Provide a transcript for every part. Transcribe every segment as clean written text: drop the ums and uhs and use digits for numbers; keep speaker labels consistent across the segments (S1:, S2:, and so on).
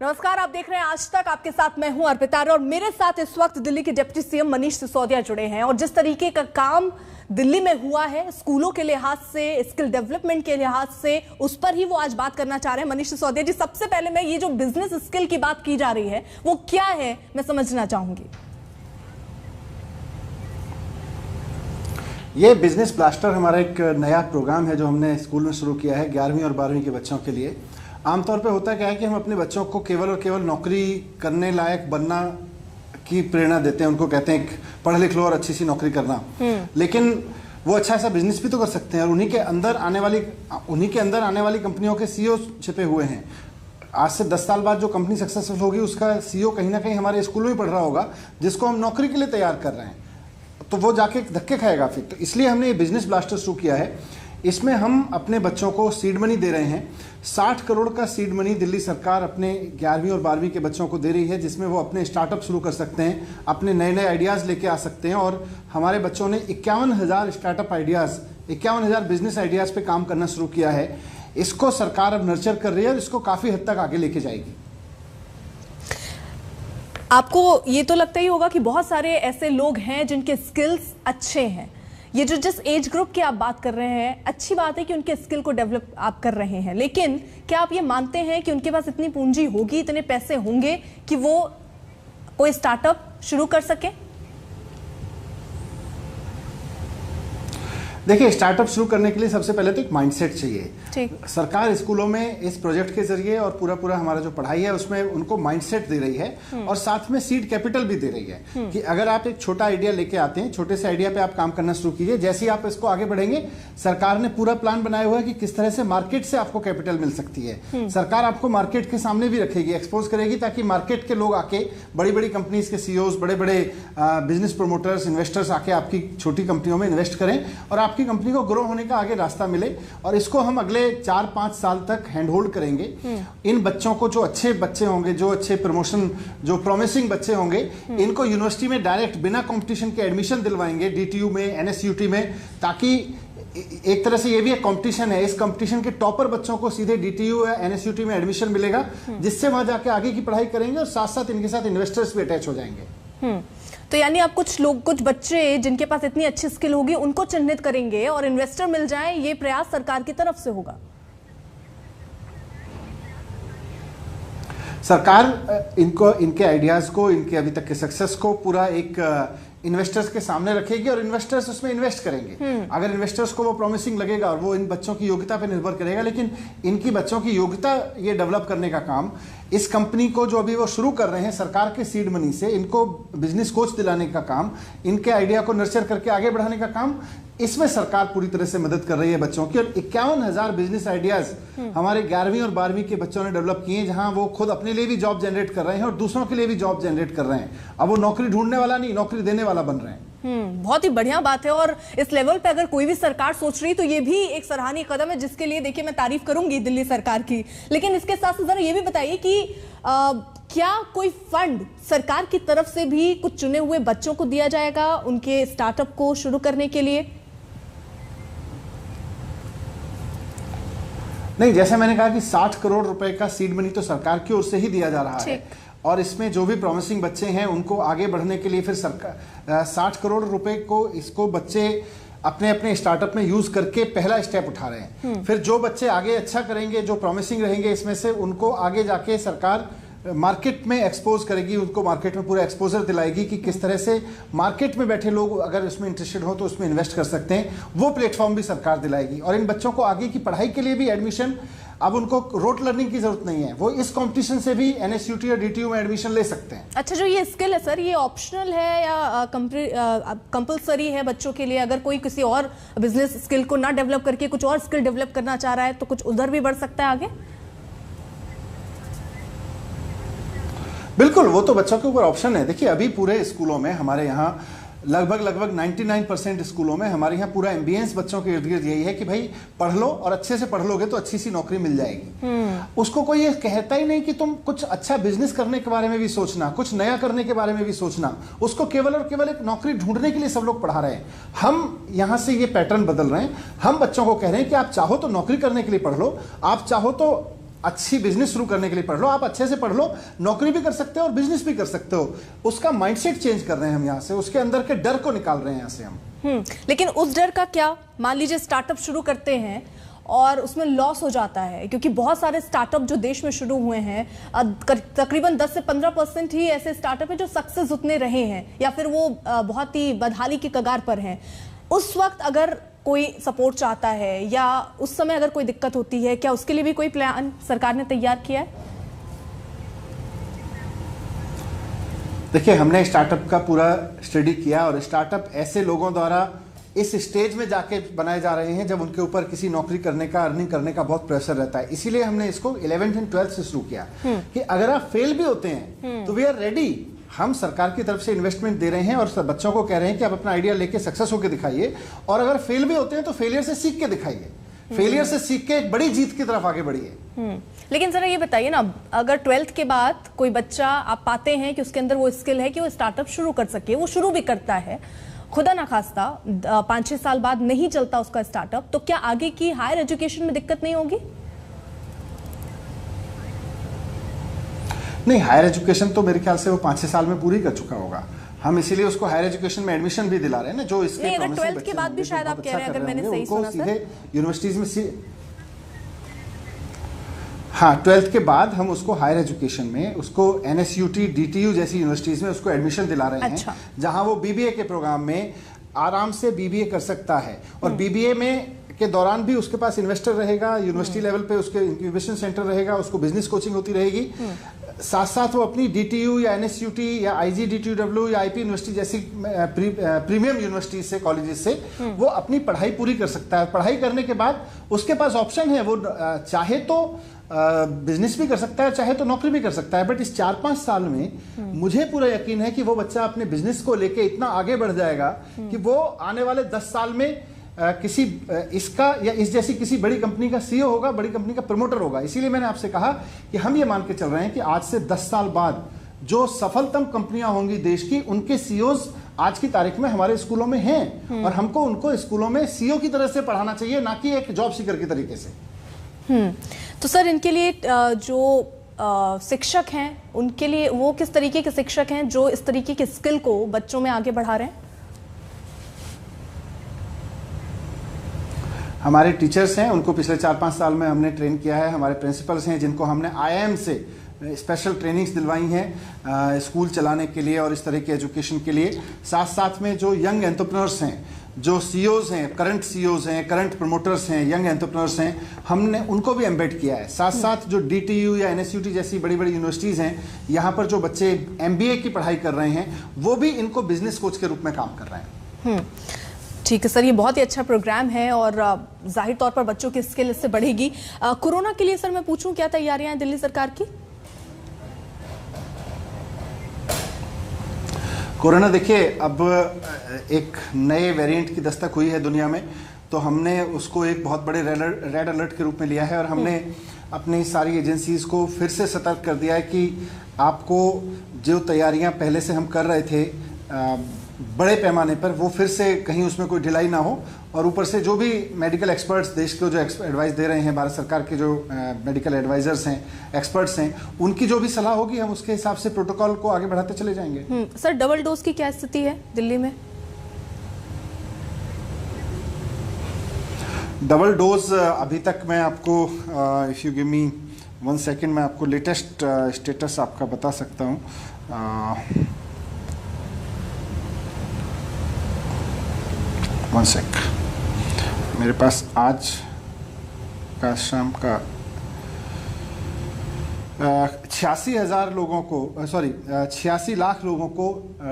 S1: नमस्कार, आप देख रहे हैं आज तक। आपके साथ मैं हूं अर्पिता और मेरे साथ इस वक्त दिल्ली के डिप्टी सीएम मनीष सिसोदिया जुड़े हैं। और जिस तरीके का काम दिल्ली में हुआ है स्कूलों के लिहाज से, स्किल डेवलपमेंट के लिहाज से, उस पर ही वो आज बात करना चाह रहे हैं। मनीष सिसोदिया जी, सबसे पहले मैं ये जो बिजनेस स्किल की बात की जा रही है वो क्या है, मैं समझना चाहूंगी।
S2: ये बिजनेस ब्लास्टर हमारा एक नया प्रोग्राम है जो हमने स्कूल में शुरू किया है 11वीं और 12वीं के बच्चों के लिए। आमतौर पे होता क्या है कि हम अपने बच्चों को केवल और केवल नौकरी करने लायक बनना की प्रेरणा देते हैं। उनको कहते हैं पढ़ लिख लो और अच्छी सी नौकरी करना, लेकिन वो अच्छा ऐसा बिजनेस भी तो कर सकते हैं। और उन्हीं के अंदर आने वाली कंपनियों के सीईओ छिपे हुए हैं। आज से 10 साल बाद जो कंपनी सक्सेसफुल होगी उसका सीईओ कहीं ना कहीं हमारे स्कूल में ही पढ़ रहा होगा, जिसको हम नौकरी के लिए तैयार कर रहे हैं। तो वो जाके धक्के खाएगा फिर। तो इसलिए हमने ये बिजनेस ब्लास्टर शुरू किया है। इसमें हम अपने बच्चों को सीड मनी दे रहे हैं। 60 करोड़ का सीड मनी दिल्ली सरकार अपने 11वीं और 12वीं के बच्चों को दे रही है, जिसमें वो अपने स्टार्टअप शुरू कर सकते हैं, अपने नए नए आइडियाज़ लेके आ सकते हैं। और हमारे बच्चों ने 51,000 स्टार्टअप आइडियाज़, 51,000 बिजनेस आइडियाज़ पे काम करना शुरू किया है। इसको सरकार अब नर्चर कर रही है और इसको काफ़ी हद तक आगे लेके जाएगी।
S1: आपको ये तो लगता ही होगा कि बहुत सारे ऐसे लोग हैं जिनके स्किल्स अच्छे हैं। ये जो जिस एज ग्रुप की आप बात कर रहे हैं, अच्छी बात है कि उनके स्किल को डेवलप आप कर रहे हैं, लेकिन क्या आप ये मानते हैं कि उनके पास इतनी पूंजी होगी, इतने पैसे होंगे कि वो कोई स्टार्टअप शुरू कर सके?
S2: देखिए, स्टार्टअप शुरू करने के लिए सबसे पहले तो एक माइंडसेट चाहिए। सरकार स्कूलों में इस प्रोजेक्ट के जरिए और पूरा हमारा जो पढ़ाई है उसमें उनको माइंडसेट दे रही है और साथ में सीड कैपिटल भी दे रही है कि अगर आप एक छोटा आइडिया लेके आते हैं, छोटे से आइडिया पे आप काम करना शुरू कीजिए। जैसे ही आप इसको आगे बढ़ेंगे, सरकार ने पूरा प्लान बनाया हुआ है कि किस तरह से मार्केट से आपको कैपिटल मिल सकती है। सरकार आपको मार्केट के सामने भी रखेगी, एक्सपोज करेगी, ताकि मार्केट के लोग आके, बड़ी बड़ी कंपनीज के सीईओज, बड़े बड़े बिजनेस प्रोमोटर्स, इन्वेस्टर्स आके आपकी छोटी कंपनियों में इन्वेस्ट करें और आपकी कंपनी को ग्रो होने का आगे रास्ता मिले। और इसको हम अगले 4-5 साल तक हैंड होल्ड करेंगे। इन बच्चों को, जो अच्छे बच्चे होंगे, जो अच्छे प्रमोशन, जो प्रॉमिसिंग बच्चे होंगे, इनको यूनिवर्सिटी में डायरेक्ट बिना कंपटीशन के एडमिशन दिलवाएंगे, डीटीयू में, एनएसयूटी में, ताकि एक तरह से ये भी एक कंपटीशन है। इस कंपटीशन के टॉपर बच्चों को सीधे डीटीयू या एनएसयूटी में एडमिशन मिलेगा, जिससे वहां जाके आगे की पढ़ाई करेंगे और साथ साथ इनके साथ इन्वेस्टर्स भी अटैच हो जाएंगे।
S1: तो यानी आप कुछ बच्चे जिनके पास इतनी अच्छी स्किल होगी उनको चिन्हित करेंगे और इन्वेस्टर मिल जाए, ये प्रयास सरकार की तरफ से होगा।
S2: सरकार इनके आइडियाज को, इनके अभी तक के सक्सेस को पूरा एक इन्वेस्टर्स के सामने रखेगी और इन्वेस्टर्स उसमें इन्वेस्ट करेंगे। अगर इन्वेस्टर्स को वो प्रॉमिसिंग लगेगा, और वो इन बच्चों की योग्यता पे निर्भर करेगा, लेकिन इनकी बच्चों की योग्यता ये डेवलप करने का काम इस कंपनी को, जो अभी वो शुरू कर रहे हैं सरकार के सीड मनी से, इनको बिजनेस कोच दिलाने का काम, इनके आइडिया को नर्चर करके आगे बढ़ाने का काम, इसमें सरकार पूरी तरह से मदद कर रही है बच्चों की। और 51,000 बिजनेस आइडियाज हमारे 11वीं और 12वीं के बच्चों ने डेवलप किए, जहां वो खुद अपने लिए भी जॉब जनरेट कर रहे हैं और दूसरों के लिए भी जॉब जनरेट कर रहे हैं। अब वो नौकरी ढूंढने वाला नहीं, नौकरी देने वाला बन रहे हैं।
S1: बहुत ही बढ़िया बात है। और इस लेवल पे अगर कोई भी सरकार सोच रही तो ये भी एक सराहनीय कदम है, जिसके लिए देखिए मैं तारीफ करूंगी दिल्ली सरकार की। लेकिन इसके साथ साथ जरा ये भी बताइए कि क्या कोई फंड सरकार की तरफ से भी कुछ चुने हुए बच्चों को दिया जाएगा उनके स्टार्टअप को शुरू करने के लिए?
S2: नहीं, जैसे मैंने कहा कि 60 करोड़ रुपए का सीड मनी तो सरकार की ओर से ही दिया जा रहा है। और इसमें जो भी प्रॉमिसिंग बच्चे हैं उनको आगे बढ़ने के लिए फिर सरकार 60 करोड़ रुपए को, इसको बच्चे अपने अपने स्टार्टअप में यूज करके पहला स्टेप उठा रहे हैं। फिर जो बच्चे आगे अच्छा करेंगे, जो प्रॉमिसिंग रहेंगे इसमें से, उनको आगे जाके सरकार मार्केट में एक्सपोज करेगी, उनको मार्केट में पूरा एक्सपोजर दिलाएगी कि किस तरह से मार्केट में बैठे लोग अगर उसमें इंटरेस्टेड हो तो उसमें इन्वेस्ट कर सकते हैं। वो प्लेटफॉर्म भी सरकार दिलाएगी। और इन बच्चों को आगे की पढ़ाई के लिए भी एडमिशन, अब उनको रोट लर्निंग की जरूरत नहीं है, वो इस कंपटीशन से भी एनएसयूटी या डीटीयू में एडमिशन ले सकते हैं।
S1: अच्छा, जो ये स्किल है सर, ये ऑप्शनल है या कंपलसरी है बच्चों के लिए? अगर कोई किसी और बिजनेस स्किल को ना डेवलप करके कुछ और स्किल डेवलप करना चाह रहा है तो कुछ उधर भी बढ़ सकता है आगे?
S2: बिल्कुल, वो तो बच्चों के ऊपर ऑप्शन है। देखिए, अभी पूरे स्कूलों में हमारे यहाँ लगभग 99% स्कूलों में हमारे यहाँ पूरा एम्बियंस बच्चों के इर्द गिर्द यही है कि भाई पढ़ लो, और अच्छे से पढ़ लोगे तो अच्छी सी नौकरी मिल जाएगी। उसको कोई ये कहता ही नहीं कि तुम कुछ अच्छा बिजनेस करने के बारे में भी सोचना, कुछ नया करने के बारे में भी सोचना। उसको केवल और केवल एक नौकरी ढूंढने के लिए सब लोग पढ़ा रहे हैं। हम यहाँ से ये पैटर्न बदल रहे हैं। हम बच्चों को कह रहे हैं कि आप चाहो तो नौकरी करने के लिए पढ़ लो, आप चाहो तो अच्छी बिजनेस शुरू करने के लिए पढ़ लो, आप अच्छे से पढ़ लो, नौकरी भी कर सकते हो और बिजनेस भी कर सकते हो। उसका माइंडसेट चेंज कर रहे हैं हम यहाँ से, उसके अंदर के डर को निकाल रहे हैं यहाँ से हम।
S1: लेकिन उस डर का क्या, मान लीजिए स्टार्टअप शुरू करते हैं और उसमें लॉस हो जाता है, क्योंकि बहुत सारे स्टार्टअप जो देश में शुरू हुए हैं, तकरीबन 10 से 15% ही ऐसे स्टार्टअप है जो सक्सेस उतने रहे हैं या फिर वो बहुत ही बदहाली की कगार पर हैं। उस वक्त अगर कोई सपोर्ट चाहता है या उस समय अगर कोई दिक्कत होती है, क्या उसके लिए भी कोई प्लान सरकार ने तैयार किया है?
S2: देखिए, हमने स्टार्टअप का पूरा स्टडी किया और स्टार्टअप ऐसे लोगों द्वारा इस स्टेज में जाके बनाए जा रहे हैं जब उनके ऊपर किसी नौकरी करने का, अर्निंग करने का बहुत प्रेशर रहता है। इसीलिए हमने इसको 11th एंड 12th से शुरू किया कि अगर आप फेल भी होते हैं तो वी आर रेडी। हम सरकार की तरफ से इन्वेस्टमेंट दे रहे हैं और सब बच्चों को कह रहे हैं कि आप अपना आइडिया लेके सक्सेस होकर दिखाइए, और अगर फेल भी होते हैं तो फेलियर से सीख के दिखाइए, फेलियर से सीख के एक बड़ी जीत की तरफ आगे बढ़िए।
S1: लेकिन जरा ये बताइए ना, अगर 12th के बाद कोई बच्चा आप पाते हैं कि उसके अंदर वो स्किल है कि वो स्टार्टअप शुरू कर सके, वो शुरू भी करता है, खुदा ना खास्ता 5-6 साल बाद नहीं चलता उसका स्टार्टअप, तो क्या आगे की हायर एजुकेशन में दिक्कत नहीं होगी?
S2: नहीं, हायर एजुकेशन तो मेरे ख्याल से वो 5-6 साल में पूरी कर चुका होगा। हम इसीलिए उसको हायर एजुकेशन में एडमिशन भी दिला रहे हैं ना, जो इसके
S1: नहीं, अगर 12th के बाद भी शायद आप कह रहे हैं, अगर मैंने सही सुना
S2: सीधे यूनिवर्सिटीज में हाँ, 12th के बाद हम उसको हायर एजुकेशन में, उसको NSUT, DTU जैसी यूनिवर्सिटीज में उसको एडमिशन दिला रहे हैं, जहां वो BBA के प्रोग्राम में आराम से BBA कर सकता है। और BBA में के दौरान भी उसके पास इन्वेस्टर रहेगा, यूनिवर्सिटी लेवल पे उसके इंक्यूबेशन सेंटर रहेगा, उसको बिजनेस कोचिंग होती रहेगी, साथ साथ वो अपनी DTU या NSUT या IGDTW या IP यूनिवर्सिटी जैसी प्रीमियम यूनिवर्सिटी से, कॉलेजेस से वो अपनी पढ़ाई पूरी कर सकता है। पढ़ाई करने के बाद उसके पास ऑप्शन है, वो चाहे तो बिजनेस भी कर सकता है, चाहे तो नौकरी भी कर सकता है। बट इस 4-5 साल में मुझे पूरा यकीन है कि वो बच्चा अपने बिजनेस को लेके इतना आगे बढ़ जाएगा कि वो आने वाले 10 साल में किसी इसका या इस जैसी किसी बड़ी कंपनी का CEO होगा, बड़ी कंपनी का प्रमोटर होगा। इसीलिए मैंने आपसे कहा कि हम ये मान के चल रहे हैं कि आज से 10 साल बाद जो सफलतम कंपनियां होंगी देश की, उनके CEOs आज की तारीख में हमारे स्कूलों में हैं, और हमको उनको स्कूलों में CEO की तरह से पढ़ाना चाहिए, ना कि एक जॉब सीकर की तरीके से।
S1: तो सर, इनके लिए जो शिक्षक हैं, उनके लिए वो किस तरीके के शिक्षक हैं जो इस तरीके की स्किल को बच्चों में आगे बढ़ा रहे हैं?
S2: हमारे टीचर्स हैं, उनको पिछले 4-5 साल में हमने ट्रेन किया है। हमारे प्रिंसिपल्स हैं जिनको हमने IIM से स्पेशल ट्रेनिंग्स दिलवाई हैं स्कूल चलाने के लिए और इस तरह की एजुकेशन के लिए। साथ साथ में जो यंग एंटरप्रेन्योर्स हैं, जो CEOs हैं, करंट CEOs हैं, करंट प्रमोटर्स हैं, यंग एंटरप्रेन्योर्स हैं, हमने उनको भी एम्बेड किया है। साथ साथ जो DTU या NSUT जैसी बड़ी बड़ी यूनिवर्सिटीज़ हैं, यहाँ पर जो बच्चे MBA की पढ़ाई कर रहे हैं, वो भी इनको बिजनेस कोच के रूप में काम कर रहे हैं।
S1: ठीक है सर, ये बहुत ही अच्छा प्रोग्राम है और जाहिर तौर पर बच्चों की स्किल इससे बढ़ेगी। कोरोना के लिए सर मैं पूछूं, क्या तैयारियां हैं दिल्ली सरकार की?
S2: कोरोना, देखिए, अब एक नए वेरिएंट की दस्तक हुई है दुनिया में, तो हमने उसको एक बहुत बड़े रेड अलर्ट के रूप में लिया है और हमने अपनी सारी एजेंसीज को फिर से सतर्क कर दिया है कि आपको जो तैयारियां पहले से हम कर रहे थे बड़े पैमाने पर, वो फिर से कहीं उसमें कोई ढिलाई ना हो। और ऊपर से जो भी मेडिकल एक्सपर्ट्स देश को जो एडवाइस दे रहे हैं, भारत सरकार के जो मेडिकल एडवाइजर्स हैं, एक्सपर्ट्स हैं, उनकी जो भी सलाह होगी हम उसके हिसाब से प्रोटोकॉल को आगे बढ़ाते चले जाएंगे।
S1: सर, डबल डोज की क्या स्थिति है दिल्ली में?
S2: डबल डोज अभी तक मैं आपको, if you give me 1 second, मैं आपको लेटेस्ट स्टेटस आपका बता सकता हूँ। 1 सेक, मेरे पास आज का शाम का 86,000 लोगों को, 86 लाख लोगों को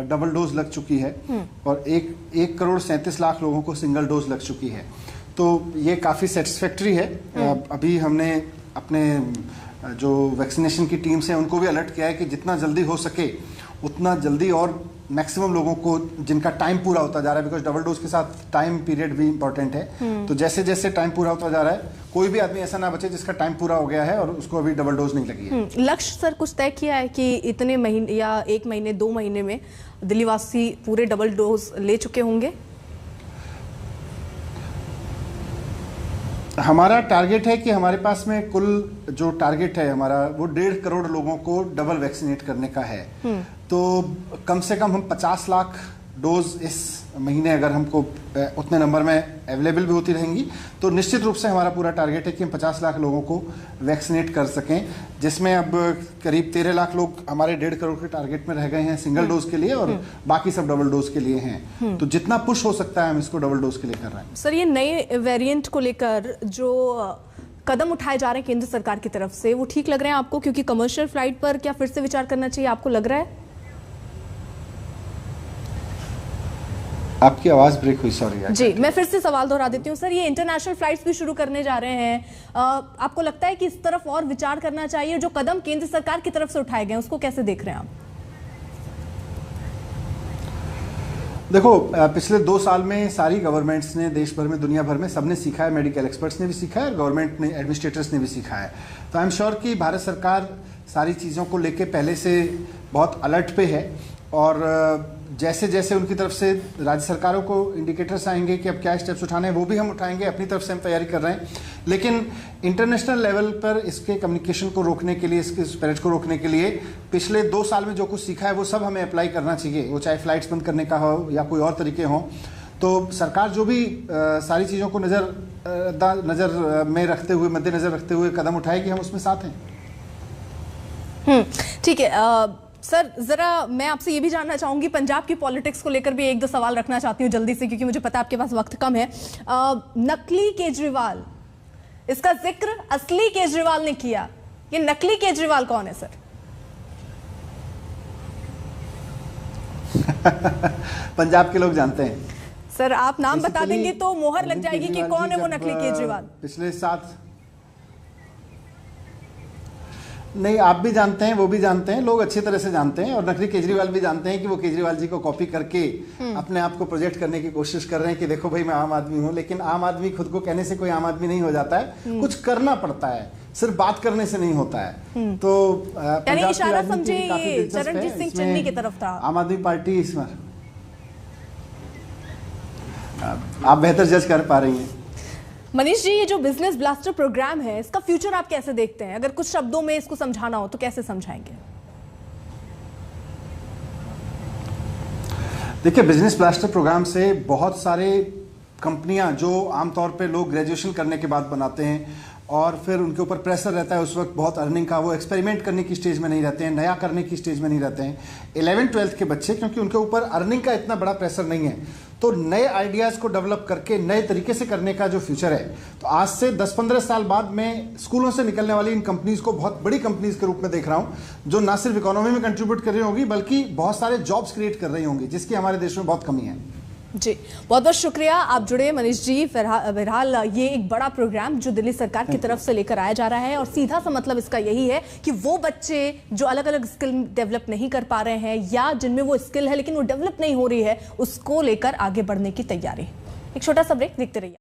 S2: डबल डोज लग चुकी है और 1 करोड़ 37 लाख लोगों को सिंगल डोज लग चुकी है। तो ये काफ़ी सेटिस्फैक्ट्री है। अभी हमने अपने जो वैक्सीनेशन की टीम्स हैं उनको भी अलर्ट किया है कि जितना जल्दी हो सके उतना जल्दी और मैक्सिमम लोगों को जिनका टाइम पूरा होता जा रहा है, बिकॉज डबल डोज के साथ टाइम पीरियड भी इंपॉर्टेंट है। तो जैसे जैसे टाइम पूरा होता जा रहा है, कोई भी आदमी ऐसा ना बचे जिसका टाइम पूरा हो गया है और उसको अभी डबल डोज नहीं लगी है।
S1: लक्ष्य सर कुछ तय किया है कि इतने महीने या 1 महीने 2 महीने में दिल्ली वासी पूरे डबल डोज ले चुके होंगे?
S2: हमारा टारगेट है कि हमारे पास में कुल जो टारगेट है हमारा वो 1.5 करोड़ लोगों को डबल वैक्सीनेट करने का है। तो कम से कम हम 50 लाख डोज इस महीने अगर हमको उतने नंबर में अवेलेबल भी होती रहेंगी तो निश्चित रूप से हमारा पूरा टारगेट है कि हम 50 लाख लोगों को वैक्सीनेट कर सकें, जिसमें अब करीब 13 लाख लोग हमारे 1.5 करोड़ के टारगेट में रह गए हैं सिंगल डोज के लिए और बाकी सब डबल डोज के लिए हैं। तो जितना पुश हो सकता है हम इसको डबल डोज के लिए कर रहे हैं।
S1: सर, ये नए वेरिएंट को लेकर जो कदम उठाए जा रहे हैं केंद्र सरकार की तरफ से, वो ठीक लग रहे हैं आपको? क्योंकि कमर्शियल फ्लाइट पर क्या फिर से विचार करना चाहिए, आपको लग रहा है?
S2: आपकी आवाज ब्रेक हुई, सॉरी
S1: जी। मैं फिर से सवाल दोहरा देती हूँ सर, ये इंटरनेशनल फ्लाइट्स भी शुरू करने जा रहे हैं, आपको लगता है कि इस तरफ और विचार करना चाहिए? जो कदम केंद्र सरकार की तरफ से उठाए गए उसको कैसे देख रहे हैं आप?
S2: देखो, पिछले 2 साल में सारी गवर्नमेंट्स ने देश भर में, दुनिया भर में सबने सीखा है, मेडिकल एक्सपर्ट्स ने भी सीखा है और गवर्नमेंट ने, एडमिनिस्ट्रेटर्स ने भी सीखा है। तो आई एम श्योर कि भारत सरकार सारी चीज़ों को लेके पहले से बहुत अलर्ट पे है और जैसे जैसे उनकी तरफ से राज्य सरकारों को इंडिकेटर्स आएंगे कि अब क्या स्टेप्स उठाने हैं वो भी हम उठाएंगे, अपनी तरफ से हम तैयारी कर रहे हैं। लेकिन इंटरनेशनल लेवल पर इसके कम्युनिकेशन को रोकने के लिए, इसके स्प्रेड को रोकने के लिए पिछले 2 साल में जो कुछ सीखा है वो सब हमें अप्लाई करना चाहिए, वो चाहे फ्लाइट्स बंद करने का हो या कोई और तरीके हों। तो सरकार जो भी सारी चीज़ों को नज़र में रखते हुए, मद्देनज़र रखते हुए कदम उठाएगी, हम उसमें साथ हैं।
S1: ठीक है। सर, जरा मैं आपसे ये भी जानना चाहूंगी, पंजाब की पॉलिटिक्स को लेकर भी 1-2 सवाल रखना चाहती हूँ जल्दी से, क्योंकि मुझे पता है आपके पास वक्त कम है। नकली केजरीवाल, इसका जिक्र असली केजरीवाल ने किया, ये नकली केजरीवाल कौन है सर?
S2: पंजाब के लोग जानते हैं
S1: सर, आप नाम बता देंगे तो मोहर लग जाएगी कि कौन है वो नकली केजरीवाल।
S2: पिछले 7 नहीं, आप भी जानते हैं, वो भी जानते हैं, लोग अच्छी तरह से जानते हैं और नकली केजरीवाल भी जानते हैं कि वो केजरीवाल जी को कॉपी करके अपने आप को प्रोजेक्ट करने की कोशिश कर रहे हैं कि देखो भाई मैं आम आदमी हूं। लेकिन आम आदमी खुद को कहने से कोई आम आदमी नहीं हो जाता है, कुछ करना पड़ता है, सिर्फ बात करने से नहीं होता है। तो
S1: यानी इशारा समझे ये चरणजीत सिंह चन्नी की तरफ था।
S2: आम आदमी पार्टी इसमें आप बेहतर जज कर पा रही हैं।
S1: मनीष जी, ये जो बिजनेस ब्लास्टर प्रोग्राम है, इसका फ्यूचर आप कैसे देखते हैं? अगर कुछ शब्दों में इसको समझाना हो तो कैसे समझाएंगे?
S2: देखिए, बिजनेस ब्लास्टर प्रोग्राम से बहुत सारे कंपनियां जो आमतौर पे लोग ग्रेजुएशन करने के बाद बनाते हैं और फिर उनके ऊपर प्रेशर रहता है उस वक्त बहुत अर्निंग का, वो एक्सपेरिमेंट करने की स्टेज में नहीं रहते हैं, नया करने की स्टेज में नहीं रहते हैं। 11th-12th के बच्चे, क्योंकि उनके ऊपर अर्निंग का इतना बड़ा प्रेशर नहीं है, तो नए आइडियाज़ को डेवलप करके नए तरीके से करने का जो फ्यूचर है, तो आज से 10-15 साल बाद मैं स्कूलों से निकलने वाली इन कंपनीज को बहुत बड़ी कंपनीज के रूप में देख रहा हूँ, जो ना सिर्फ इकोनॉमी में कंट्रीब्यूट कर रही होंगी बल्कि बहुत सारे जॉब्स क्रिएट कर रही होंगी, जिसकी हमारे देश में बहुत कमी है।
S1: जी, बहुत बहुत शुक्रिया, आप जुड़े मनीष जी। बहरहाल ये एक बड़ा प्रोग्राम जो दिल्ली सरकार की तरफ से लेकर आया जा रहा है और सीधा सा मतलब इसका यही है कि वो बच्चे जो अलग अलग स्किल डेवलप नहीं कर पा रहे हैं या जिनमें वो स्किल है लेकिन वो डेवलप नहीं हो रही है, उसको लेकर आगे बढ़ने की तैयारी। एक छोटा सा ब्रेक, देखते रहिए।